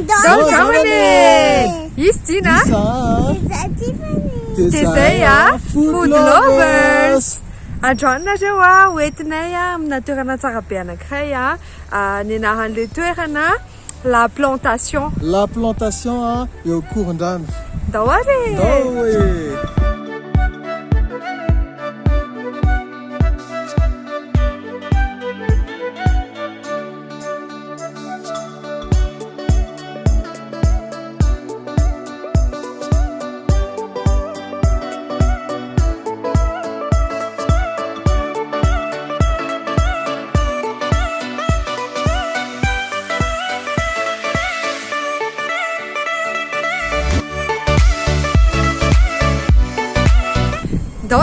Zamane! Izy ty na? Dia zay Food Lovers! Androany nareo hoentinay amina toerana tsara be anankiray nenahan'le toerana La Plantation. La Plantation eo Korondrano. Ndao ary!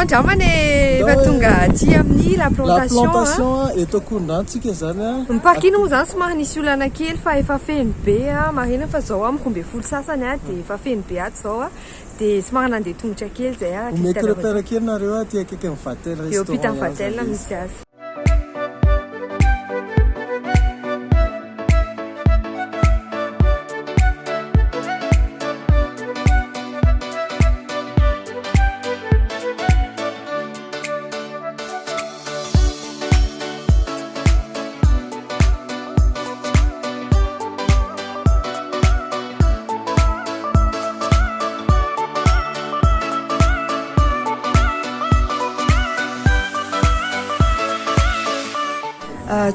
Andramana efa tonga aty amin'ny La Plantation. La Plantation eto Korondranotsika zany Mipakina moa zany somary nisy olana kely fa efa feno be marina fa zao mikombe folo sasany dia efa feno be ato zao dia somary nandeha tongotra kely zay omeko repère kely nareo aty akaiky amin'ny Vatel restaurant eo ampita amin'ny Vatel misy azy.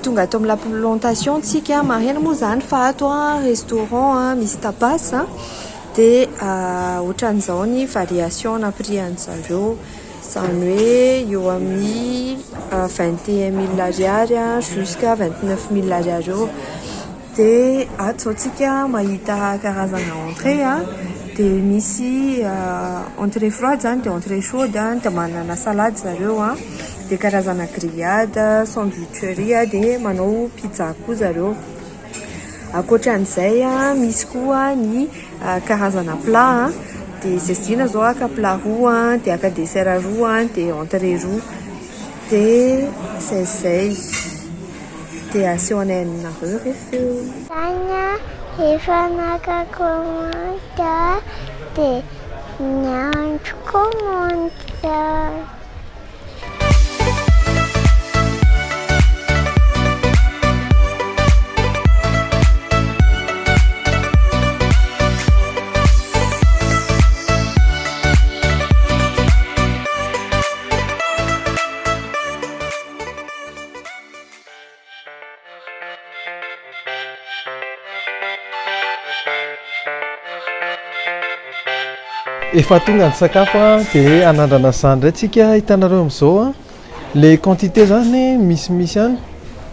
Tonga ato amin'ny La Plantation tsika marina moa zany fa ato restaurant misy tapas dia ohatran'izao ny variation na prix an'zareo zany hoe eo amin'ny 21 000 ariary jusqu'à 29 000 ariary eo. Dia ato zao tsika mahita karazana entrée dia misy entrée froide zany dia entrée chaude dia manana salade zareo dia karazana grillade, sandwicherie dia manao pizza koa zareo. Ankoatran'izay misy koa ny karazana plat dia zezina zao ka plat roa dia ka dessert roa dia entrée roa dia zay dia aseho anay aminareo rehefa efa nakakomanda dia niandro komanda. Efa tonga ny sakafo dia anandrana zany indray tsika hitanareo amin'izao le quantité zany misy any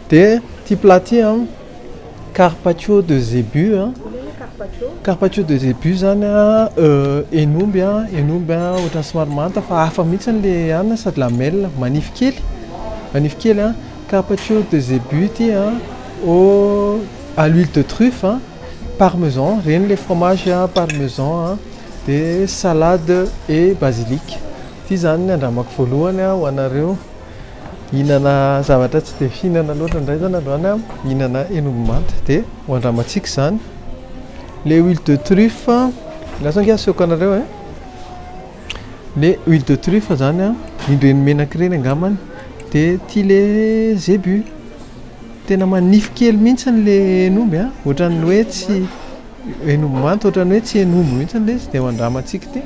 dia ty plat ty carpaccio de zébu carpaccio de zébu zany enomby ohatran'ny somary manta fa hafa mihitsy le anina sady lamelle manify kely carpaccio de zébu ty à l'huile de truffe parmesan reny le fromage parmesan dia salade et basilic. Ty zany andramako voalohany ho anareo hihinana zavatra tsy dia fihinana loatra indray zany androany hihinana enomby manta dia ho andramantsika zany le huile de truffe lasonga asehoko anareo le huile de truffe zany indreny menaka ireny angambany dia ty le zébu tena manify kely mihitsy le enomby ohatran'ny hoe tsy enomby manta ohatran'ny hoe tsy enomby mihitsy le izy dia ho andramantsika ty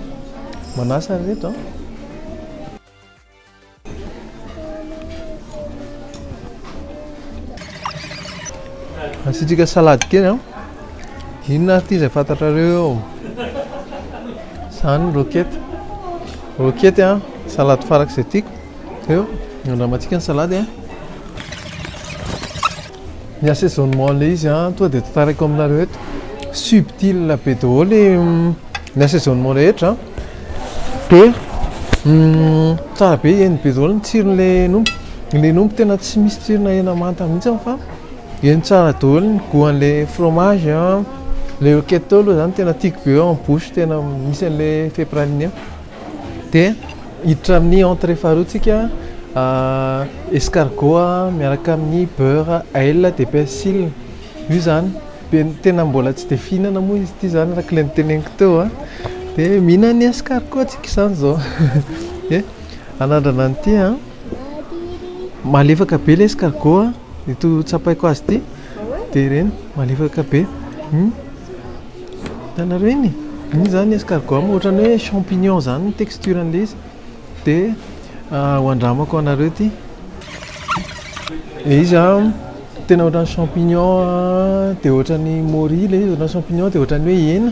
manasa reto asitsika salade kely inona ty izay fantatrareo zany rokety salade farak'izay tiako eo andramantsika ny salade ny assaisonnement le izy toa dia taraiko aminareo eto subtil be daholo ny assaisonnement rehetra dia tsara be eny be daholo ny tsiron'le nomby tena tsy misy tsirona hena manta mihitsy fa eny tsara daholo ny goan'le fromage le rokety tao aloha zany tena tiako be eo en bouche tena misy an'le fepraline dia hiditra amin'ny entrée faharoatsika escargot miaraka amin'ny beurre, aile de persil io zany be tena mbola tsy de fihinana moa izy ity zany araka le niteneniko teo a de mihinana ny escargot tsika izany zao e anandrana an'ity a malefaka be le escargot a ito tsapaiko azy ity de reny malefaka be hitanareo iny zany escargot ohatrany hoe champignon zany ny texture an'le izy de hoandramako anareo ity izy a tena ohatrany champignon de ohatrany mori le izy ohatrany champignon de ohatrany hoe hena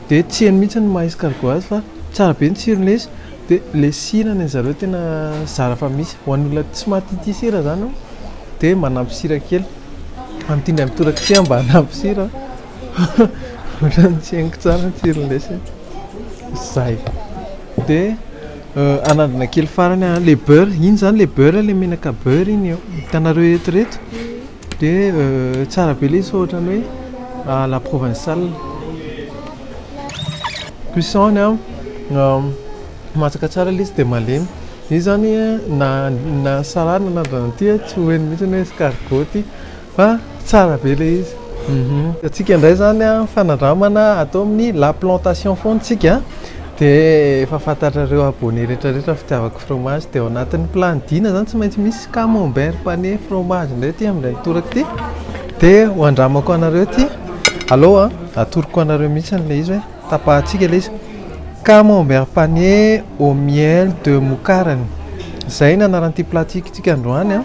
de tsy heny mihitsy ny maha escargot azy fa tsara be ny tsirony izy de le sirany zareo tena zara fa misy ho an'ny olona tsy mahaty sira zany de manampy sira kely amin'ity ndray mitoraka ty mba hanampy sira ohatrany tsy hainiko tsara ny tsirony lesy zay de anandrina kely farany le beurre iny zany le beurre le menaka beurre iny eo hitanareo etoreto de tsara be le izy ohatrany hoe la provençale cuisson a matsaka tsara le izy de malemy izy zany na salade nanandrana ty tsy hoeny mihitsy hoe escargot ty fa tsara be le izy atsika indray zany a fanandramana atao amin'ny la plantation fontsika de efa fantatrareo abonné rehetrarehetra fitiavako fromage de ao anatin'ny plandina zany tsy maintsy misy camembert pané fromage indray ty amin'ilay mitoraka ty de hoandramako anareo ty aloha atoroko anareo mihitsy an'le izy hoe tapahantsika le izy camembert pané au miel de mokarany zay ny anaran'ity platikitsika androany a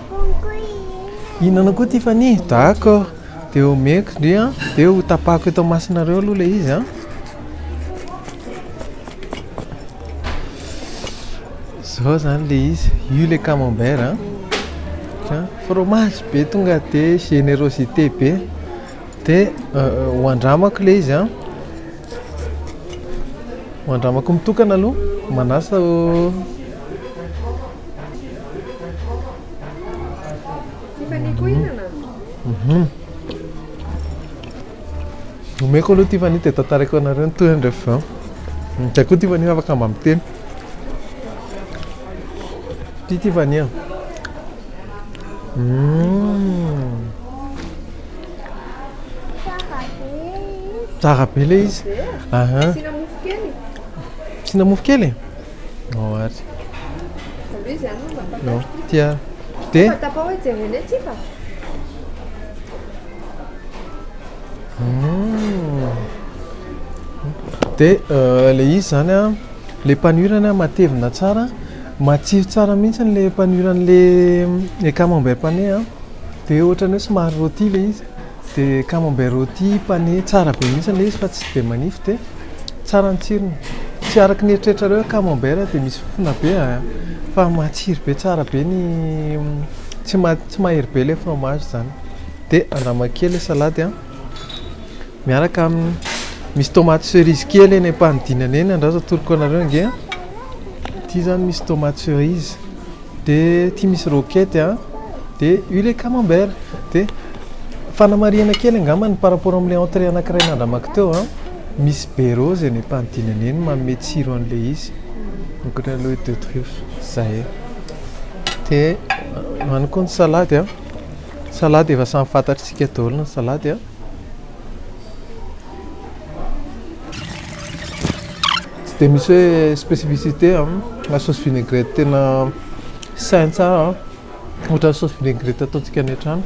inana koa ty fany d'accord de omeko ndria de ho tapahako eto masinareo aloha le izy a zao zany le izy io le camembert a fromage be tonga de générosité be de hoandramako le izy a hoandramako mitokana aloha manasa omeko aloha ty fany de tantarako anareo ny toy ndray fa de koa ty fany afaka mba miteny ty fany a tsara be le izy sina mofo kely ary tia de de le izy zany a le panurany a matevina tsara matsiro tsara mihitsy le panuran'le camembert pané a de ohatrany hoe somary rôti le izy de camembert rôti pané tsara be mihitsy le izy fa tsy de manify de tsara ny tsirony tsy araky ny eritreretrareo camembert de misy fofona be fa matsiro be tsara be ny tsy mahery be le fromage zany de andramako le salady a miaraka misy tomate cerise kely eny ampanidinana eny andraso atoroko anareo nge ty zany misy tomate cerise de ty misy roquette a de io le camembert de fanamariana kely angambany par rapport amin'le entrée anankiray nandramako teo a misy be rose eny ampanidinana eny manome tsiro an'le izy ankoatran'le de truffe zay de any koa ny salady a salady efa samy fantatritsika daholo ny salady a tsy de misy hoe spécificité la sauce vinaigrette tena sain tsara ohatra sauce vinaigrette ataontsika any an-trano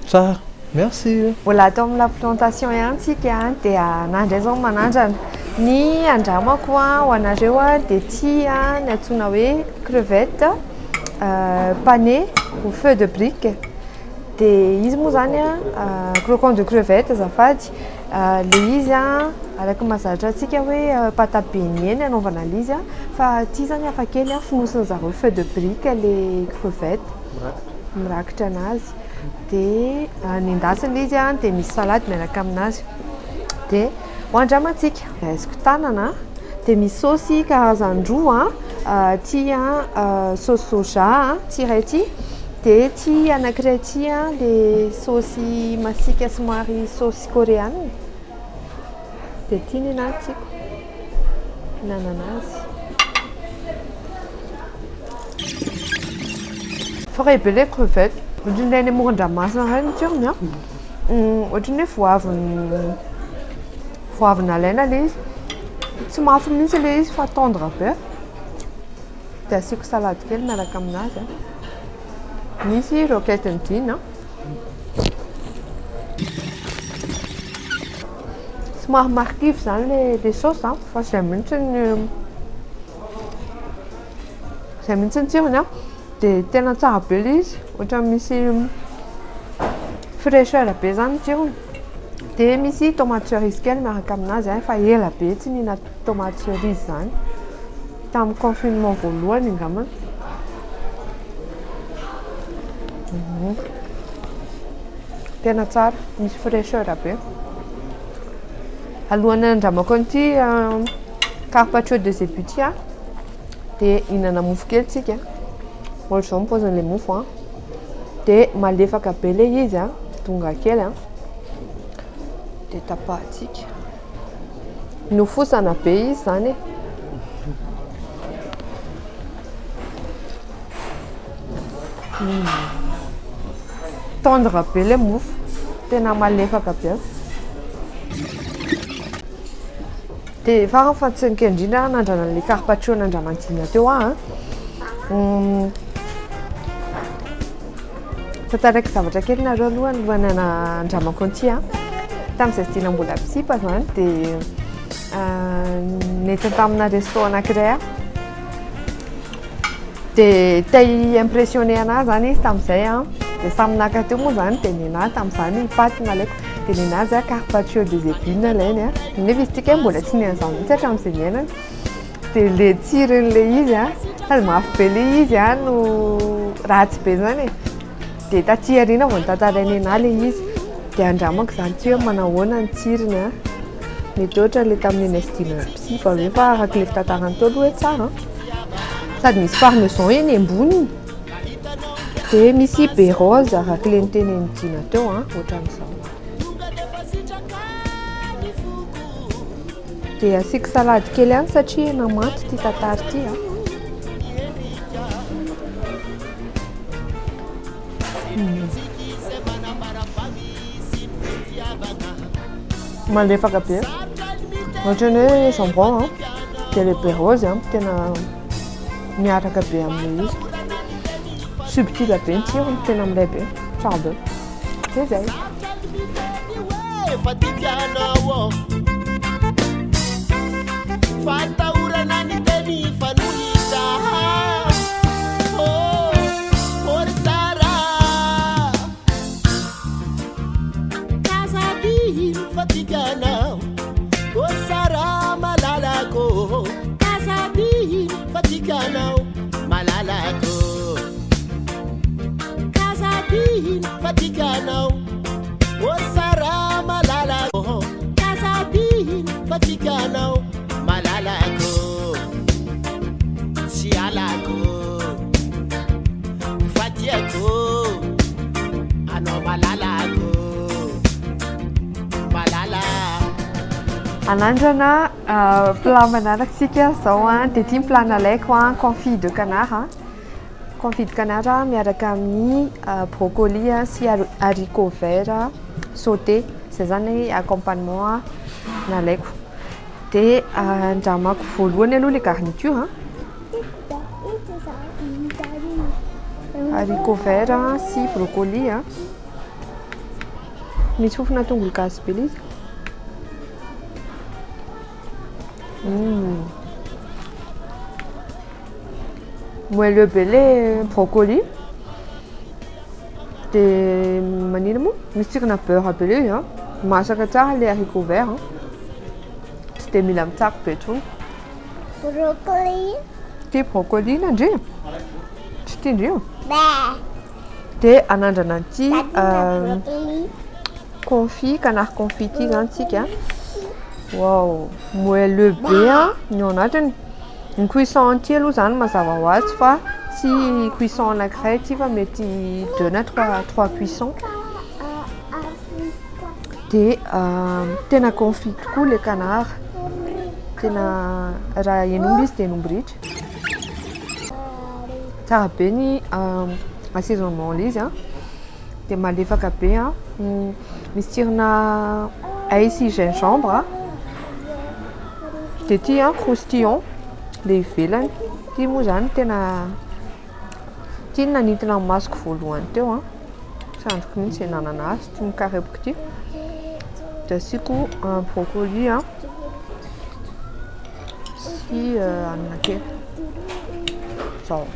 tsara merci mbola atao amin'ny la plantation ihany tsika de nandray zao manandrana ny andramako ho anareo de ty ny antsoina hoe crevette pané au feu de brique de izy moa zany croquant de crevette azafady le izy araky mahazatra atsika hoe pataben'ny eny anaovana l'izy fa ty zany hafa kely fonosina zareo feu de brique le crevette mirakitra anazy de nendasina izy de misy salady miaraka aminazy de hoandramantsika aiziko tanana de misy saosy karazan-droa ty sauce soja ty ray ty de ty anankiray ty le saosy masika somary saosy coréenne de ty ny anatyko nananazy fa ray be le crevette indrindra ny amoron-dranomasina reny tyrony Ohatry ny hoe voavina alaina le izy. Tsy mafy mihitsy le izy fa tendre be. Dia asiako salady kely miaraka aminazy. Misy roquette ndina. Somary marikivy zany le saosy fa zay mihitsy ny tsirony dia tena tsara be le izy. Ohatra misy fraîcheur be zany tsirony. Dia misy tomate cerise kely miaraka aminazy fa ela be tsy nihina tomate cerise zany. Tamin'ny confinement voalohany angambany. Tena tsara, misy fraîcheur be. Alohan'ny andramako an'ity carpaccio de zébuty dia hihinana mofo kely tsika. Ohatr'izao ny paozin'ilay mofo dia malefaka be le izy tonga kely dia tapahintsika. Nofosana be izy zany. Tendre be le mofo, tena malefaka be. Dia farafahatsinika indrindra nandrana le carpaccio nandramantina teo Tantaraiky zavatra kely nareo alohan'ny andramako an'ity tamin'izay sy tina mbola misipa zany dia nety tamina resto anankiray dia tay impressionné anahy zany izy tamin'izay dia samy naka teo moa zany dia ninahy tamin'izany paty nalaiko dia ninazy carpaccio de zébuty nalainy nefa izy tika mbola tsy nihan'izany mihitsy hatramin'izay niainana dia le tsiron'le izy sady mafy be le izy no ratsy be zany dia taty aoriana vao nitantarainy anahy le izy dia andramako zany tsy hoe manao ahoana ny tsirony mety ohatra le tamin'ny nestina misipa hoe fa araka le fitantarany teo aloha hoe tsara sady misy parmesan eny amboniny dia misy be rose araka le niteneny dina teo ohatran'izao. Dia asiako salady kely satria hena manta ity tatary ity malefaka be. Ohatran'ny hoe jambon dia le be rose tena miaraka be amin'ilay izy. Subtil be ny tsirony, tena amilay be, tsara be. Dia zay. Fatahorana ny teny fanohitra ory tsara kasabihino fatikanao ory tsara malalako kasabihino fatikanao malalako kasabihino fatikanao ory tsara malalako kasabihino fatikanao malalako tsy alako fatiako anao malalako malala. Anandrana plat manaraksika zao dia ity plat nalaiko confit de canard confit de canard miaraka amin'ny brocoli sy haricot vert sauté zay zany accompagnement nalaiko. Dia andramako voalohany aloha le garniture haricot vert sy brocoli misy fofona tongolo gasy be izy. Moelleux be le brocoli dia manino moa misy tsirona beurre be le izy masaka tsara le haricot vert tsy dia mila mitsako be intsony. Broccoli. Ty brocoli nandria tsy tiandrio. Dia anandrana an'ity confit canard confit ity zany tsika. Wow, moelleux be ny ao anatiny. Ny cuisson entier aloha zany mazava ho azy fa tsy cuisson anankiray ity fa mety 2 na 3 cuisson. Dia tena confit tokoa le canard, tena raha hen'omby izy dia hen'omby ritra. Tsara be ny assaisonnement izy dia malefaka be misy tsirona ail sy gingembre dia ty croustillon le ivelany ty moa zany tena ty nanintona ny masoko voalohany teo sandroko mihitsy ihinanana azy ty mikarepoka ty dia asiako brocoli sy anana kely zao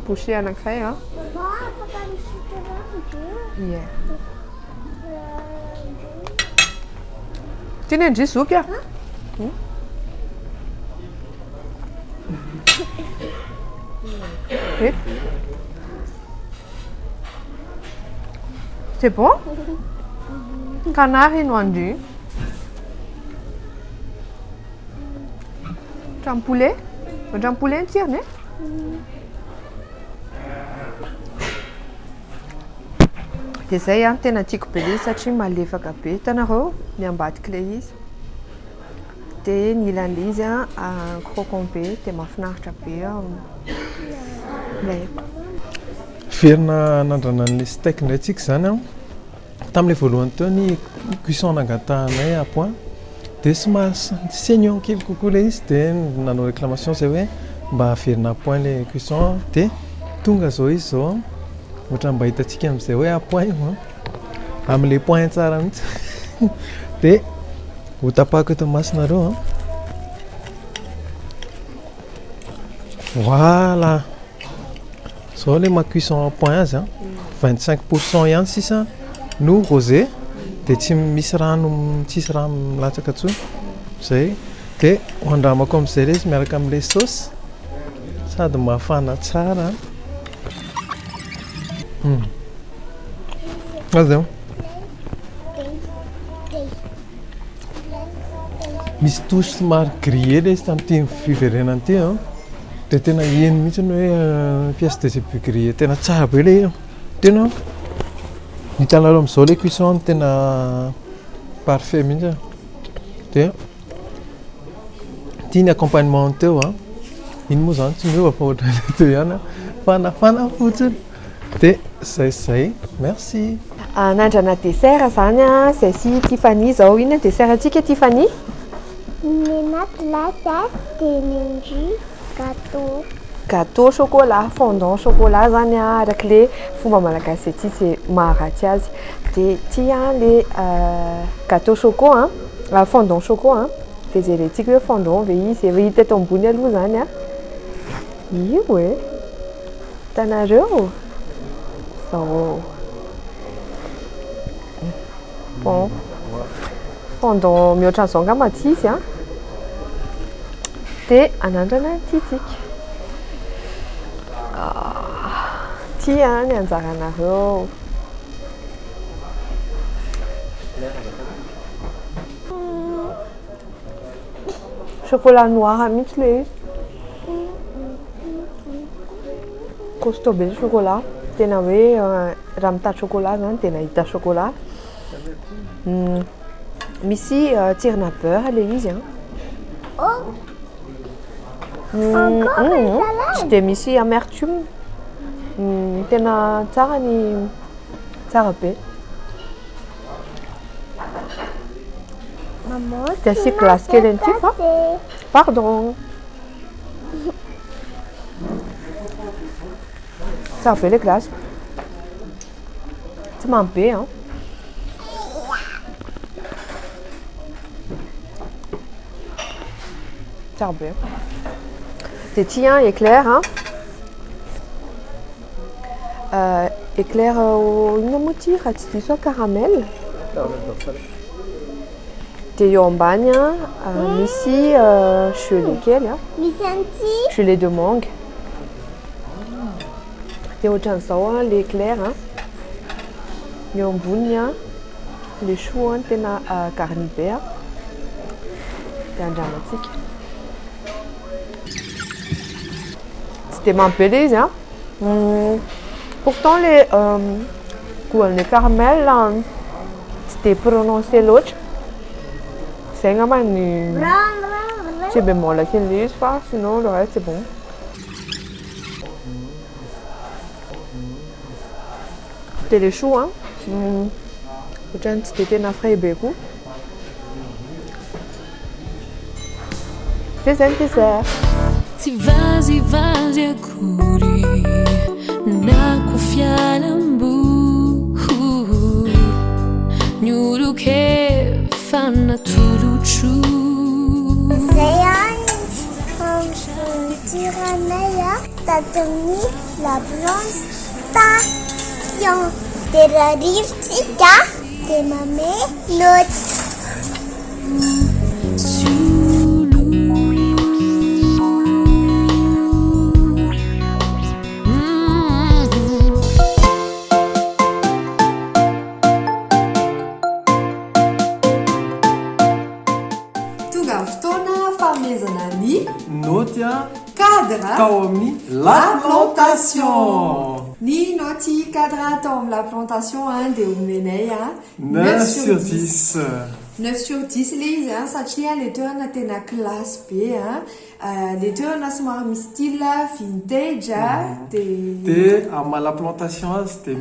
bouchée anankiray yeah. Tieni ndry zoky C'est bon? Canard ino andry? Ohatran'ny poulet? Ohatran'ny poulet ny tsirony dia zay tena tiako be izy satria malefaka be hitanareo miambadika le izy dia ny ilan'le izy crocon be dia mahafinaritra be ilay Ferina nandrana an'ilay steak indray tsika zany tamin'ilay voalohany teo ny cuisson nangatahanay à point dia somary saignant kely kokoa ilay izy dia nanao réclamation zay hoe mba averina à point ilay cuisson dia tonga zao izy zao ohatra mba hitantsika amin'izay hoe à point io amin'ilay point tsara mihitsy dia ho tapahako eto masinareo voilà zao ilay ma-cuisson à point azy 25% ihany sisa no rosé dia tsy misy rano tsisy rano milatsaka intsony zay dia hoandramako amin'izay ilay izy miaraka amin'ilay saosy sady mafana tsara azao misy touche somary grillé ilay izy tamin'ity fiverenany ity dia tena heno mihitsy ny hoe pièce de début grillé tena tsara be ilay tena hitanareo amin'izao ilay cuisson tena parfait mihitsy dia tia ny accompagnement teo iny moa zany tsy miova fa ohatra ilay teo ihany fanafana fotsiny dia zay merci nandrana dessert zany zay sy Tiffany zao iny dessert antsika Tiffany Nina glace dia mindry gâteau. Gâteau chocolat, fondant chocolat zany arak'ilay fomba malagasy aty sy maharatsy azy dia ty le gâteau choco fondant choco dia zay rentsika hoe fondant ve izy efa hita eto ambony aloha zany io hitanareo zao bon fondant mihoatra an'izao angamba ty izy dia anandrana titsika ty ny anjaranareo chocolat noir mihitsy le izy costaud be chocolat tena hoe raha mitady chocolat zany dia nahita chocolat misy tsirona beurre le izy tsy dia misy amertume tena tsara ny tsara be dia asy glace kely an'ity fa pardon tsara be le glace tsy mamy be tsara be dia ty éclair éclair ino moa ty raha tsy diso caramel dia eo ambany misy gelée kely Misy an'ity gelée de mangue dia ohatran'izao le éclair eo amboniny le chou tena garni be dia andramantsika tsy dia mamy be le izy pourtant le goût caramel tsy dia prononcé loatra zay angamba ny tsy bémol kely le izy fa sinon le reste c'est bon dia le chou ohatrany tsy de tena frais be koa. De zay ny dessert. Tsy vazivazy akory na kofialambo ny olo ke fanatolotro. Zay tiranay taton'ny la plantation. De raha rivotsika de manome noty. Noty cadre tao amin'ny la plantation. Ny noty cadre tao amin'ny la plantation dia omenay 9 sur 10. 9 sur 10 le izy satria le toerana tena classe be le toerana somary misy style vintage dia amin'ny la plantation azy dia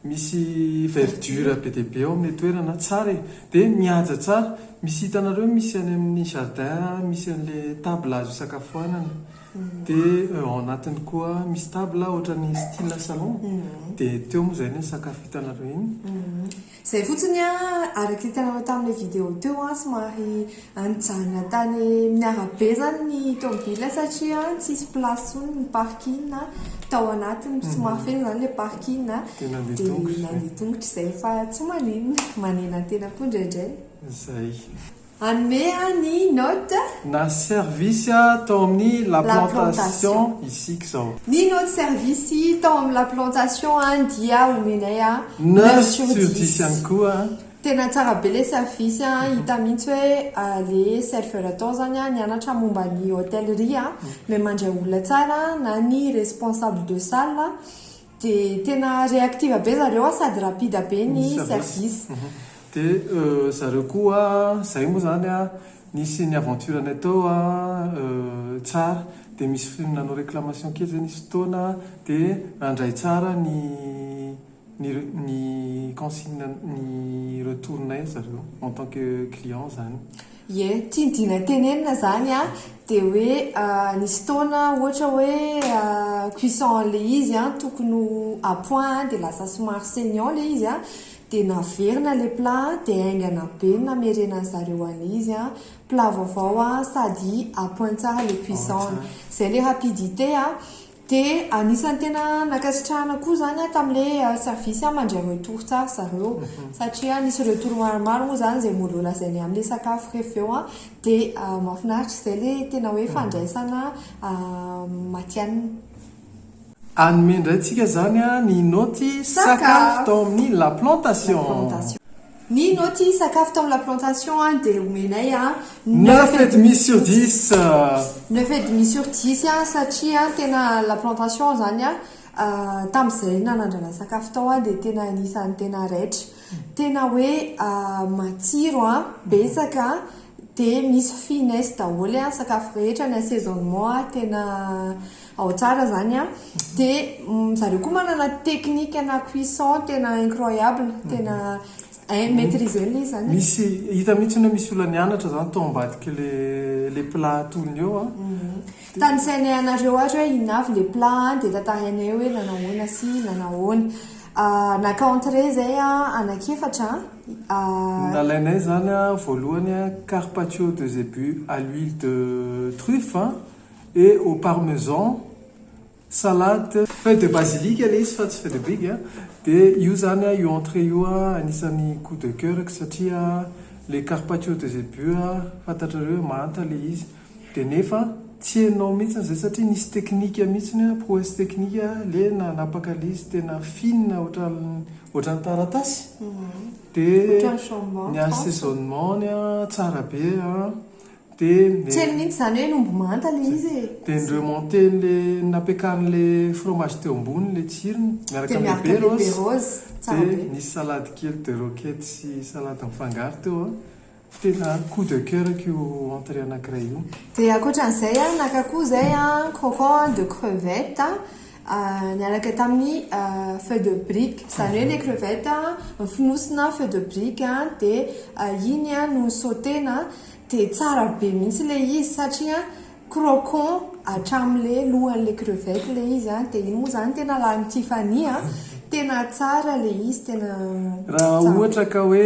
misy verdure be dia be ao amin'ny toerana tsara dia mihaja tsara. Misy hitanareo misy any amin'ny jardin misy an'le table azo isakafoanana dia ao anatiny koa misy table ohatran'ny style salon dia teo moa zay ny sakafo hitanareo iny. Zay fotsiny araka hitanareo tamin'ilay vidéo teo somary anjana tany amin'ny arabe zany ny tomobile satria tsisy place tsony ny parking tao anatiny somary feno zany le parking dia nandeha tongotra zay fa tsy manina tena koa indraindray. Zay anome ny note na service tao amin'ny la plantation isika zao. Ny note service tao amin'ny la plantation dia omenay 9 sur 10 ihany koa. Tena tsara be le service hita mihitsy hoe le serveur atao zany nianatra momba ny hôtellerie mais mandray olona tsara na ny responsable de salle dia tena réactive be zareo sady rapide be ny service. Dia zareo koa zay moa zany nisy ny aventure ny atao tsara dia misy nanao réclamation kely zay nisy fotoana dia andray tsara ny consigne ny retournay zareo en tant que client zany. Tiandina tenenina zany dia hoe nisy fotoana ohatra hoe cuisson le izy tokony à point dia lasa somary saignant le izy dia naverina le plat dia aingana be namerena zareo an'izy plat vaovao sady à point tsara le cuisson. Zay le rapidité dia anisany tena nakasitrahana koa zany tamin'ilay service mandray retour tsara zareo satria nisy retour maromaro moa zany zay molola zay ny amin'ilay sakafo rehefa eo dia mahafinaritra zay le tena hoe fandraisana matianina. Anome indrayntsika zany ny noty sakafo tao amin'ny la plantation. Ny noty sakafo tao amin'ny la plantation dia omenay 9,5 sur 10. 9,5 sur 10 satria tena la plantation zany tamin'izay nanandrana sakafo tao dia tena anisan'ny tena raitra. Tena hoe matsiro betsaka dia misy finesse daholo sakafo rehetra ny assaisonnement tena ao tsara zany dia zareo koa manana technique na cuisson tena incroyable tena maîtriser le zany. Misy hita mihitsy hoe misy olona nianatra zany tao ambadika le plat tolony eo tanisainay anareo ary hoe inavy le plat dia tantarainay hoe nanahoana sy nanahoana naka entrée zay anakefatra nalainay zany voalohany carpaccio de zébus à l'huile de truffe et au parmesan, salade, feuille de basilic le izy fa tsy feuille de brique dia io zany io entrée io anisan'ny coup de cœur satria le carpaccio de zébus fantatrareo manta le izy dia nefa tsy hainao mihitsy zay satria nisy teknika mihitsy prouesse technique le nanapaka le izy tena fine ohatran'ny taratasy dia ny assaisonnement tsara be tsy hainy mihitsy zany hoe nombo manta le izy dia nremonté le napekan'le fromage teo ambony le tsirony miaraka amin'ny berose dia nisy salade kely de roquette sy salade mifangaro teo tena coup de cœur io entrée anankiray io. Dia ankoatran'izay naka koa zay croquant de crevette niaraka tamin'ny feu de brique zany hoe les crevettes finosina feu de brique dia iny no sautena dia tsara be mihitsy le izy satria crocon hatramin'le lohan'le crevette le izy dia iny moa zany tena lany Tiffany tena tsara le izy tena raha ohatra ka hoe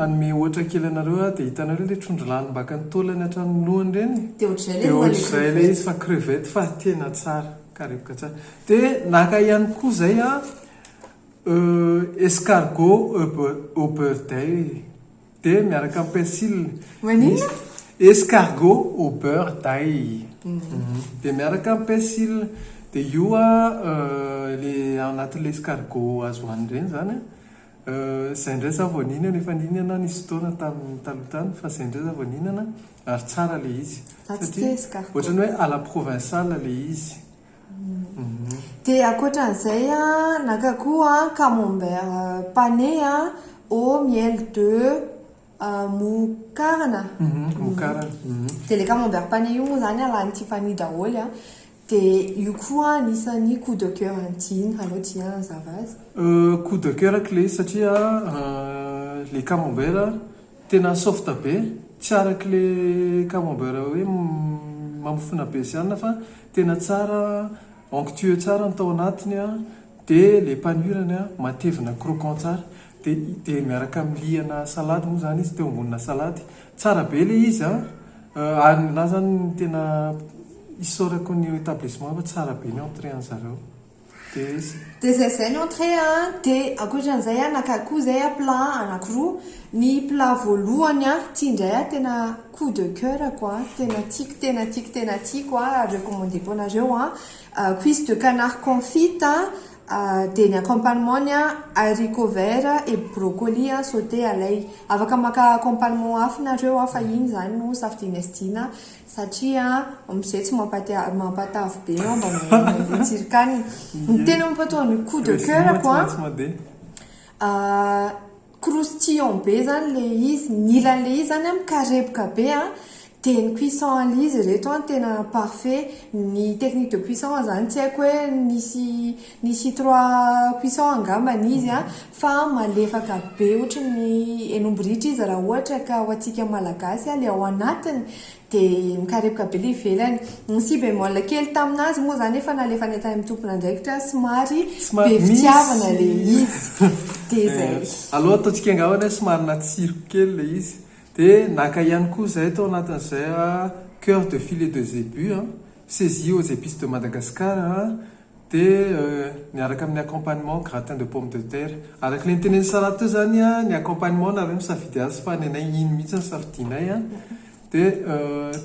anome ohatra kely anareo dia hitanareo le trondro lany mbaka ny taolany hatramin'ny lohany reny dia ohatr'izay dia le ohatr'izay le izy fa crevette fa tena tsara karepoka tsara dia naka ihany koa zay escargot au beurre d'ail dia miaraka amin'ny persil manina escargot au beurre d'ail dia miaraka amin'ny persil dia io le anatin'le escargot azo hoany reny zany izay indray za vao nihinana efa nihinana nisy fotoana tamin'ny taloha tany fa izay indray za vao nihinana ary tsara le izy satria ohatrany hoe à la provinciale le izy dia akoatran'izay naka koa camembert pané au miel de mokarana mokarana dia le camembert pané io moa zany alany Tiffany daholo dia io koa anisan'ny coup de cœur antiny alao dia zavazy coup de cœur le izy satria le camembert tena soft be tsy araka le camembert hoe mamofona be sianina fa tena tsara onctueux tsara ny tao anatiny dia le panurany matevina croquant tsara dia miaraka amiliana salady moa zany izy teo ambonina salady tsara be le izy na zany tena isorako ny établissement fa tsara be ny entrée an'zareo dia zay ny entrée dia akoatran'izay naka koa zay plat anankiroa ny plat voalohany tia indray tena coup de cœur tena tiako recommandeko anareo cuisse de canard confite dia ny accompagnement haricot vert et brocoli sauté à l'ail afaka maka accompagnement hafa nareo fa iny zany no safidinestina satria amizay tsy mampatavy be mba tsirikanina ny tena mampatoany coup de cœur croustillant be zany le izy ny ilan'le izy zany mikarepoka be dia ny cuisson an'izy reto tena parfait ny technique de cuisson zany tsy haiko hoe nisy 3 cuisson angambany izy fa malefaka be ohatrany enomboritra izy raha ohatra ka ho antsika malagasy le ao anatiny dia mikarepoka be le ivelany ny si bémol kely taminazy moa zany efa nalefa ny atany mitompona ndraikitra somary be fitiavana le izy dia zay aloha ataontsika angavana somary natsiro kely le izy dia naka ihany koa zay tao anatin'izay cœur de filet de zébu saisi aux épices de Madagascar dia miaraka amin'ny accompagnement gratin de pomme de terre araka le niteneny salade teo zany ny accompagnement nareo misafidy azy fa nenay iny mihitsy ny safidinay dia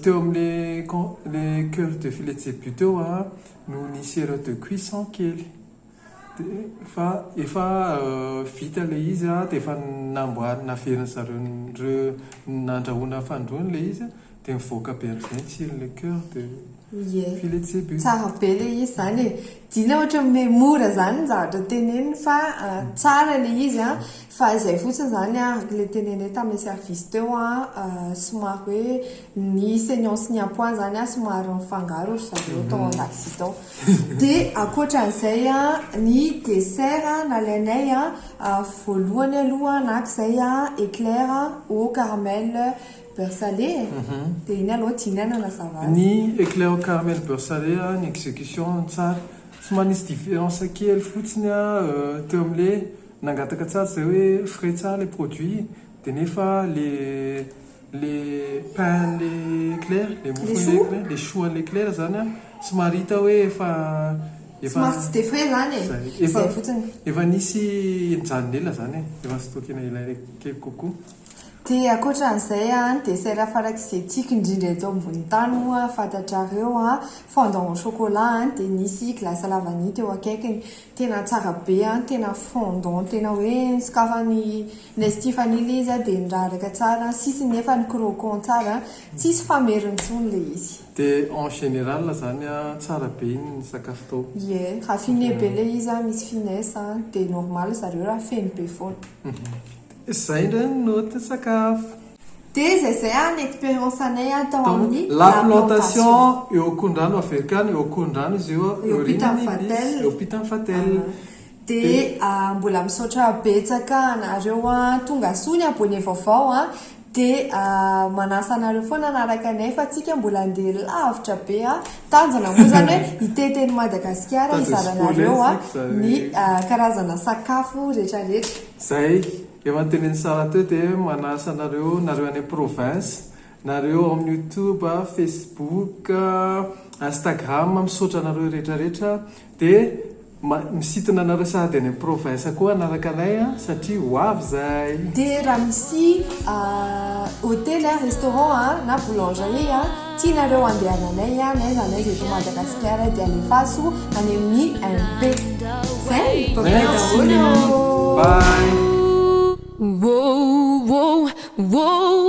teo amin'le cœur de filet de zébu teo no nisy erreur de cuisson kely fa efa vita le izy dia efa namboary naveriny zareo nandrahoana fandroany le izy dia mivoaka be amin'izay tsiron'le cœur de filet de zébu tsara be le izy zany dina ohatra hoe mora zany ny zavatra teneniny fa tsara le izy fa izay fotsiny zany le tenenay tamin'ny service teo somary hoe ny saignance ny appoint zany somary mifangaro zareo tao an-daksy tao dia akoatran'izay ny dessert nalainay voalohany aloha anak'izay éclair au caramel beurre salé dia iny aloha tianana nazavazy ny éclair au caramel beurre salé ny exécution tsara tsy manisy différence kely fotsiny teo amin'le nangataka tsara zay hoe frais tsara le produit dia nefa le pain le éclair le mofo l'éclair le chou l'éclair zany somary hita hoe efa somary tsy dia frais zany zay fotsiny efa nisy mijanon'ela zany efa stokena ela kely kokoa dia akoatran'izay ny dessert farak'izay tiako indrindra eto ambony tany moa fantatrareo fondant au chocolat dia nisy glace à la vanille teo akaikiny tena tsara be tena fondant tena hoe sokafany nesy Tiffany le izy dia niraraka tsara sisy nefa ny croquant tsara tsisy fameriny tsony le izy dia en général zany tsara be ny sakafo tao raffiné be le izy misy finesse dia normal zareo raha feno be foana izay ndray no noty sakafo dia zay any expérience anay tao amin'ny la plantation eo akondrano afrikany eo akondrano izy io eo Pitanfatel eo Pitanfatel dia mbola misaotra betsaka anareo tonga sony abone vaovao dia manasa anareo foana anaraka anay fa tsika mbola andeha lavitra be tanjona moa zany hoe hiteteny Madagasikara izaranareo ny karazana sakafo rehetrarehetra zay efa teneny sara teo dia manasa nareo any province nareo amin'ny YouTube Facebook Instagram misaotra nareo rehetrarehetra dia misitona nareo sahady any province koa anaraka anay satria ho avy zay dia raha misy hôtel restaurant na boulangerie tianareo andehananay naizanay zeto Madagasikara dia alefaso any amin'ny MP zay Merci. Bye. Whoa, whoa, whoa.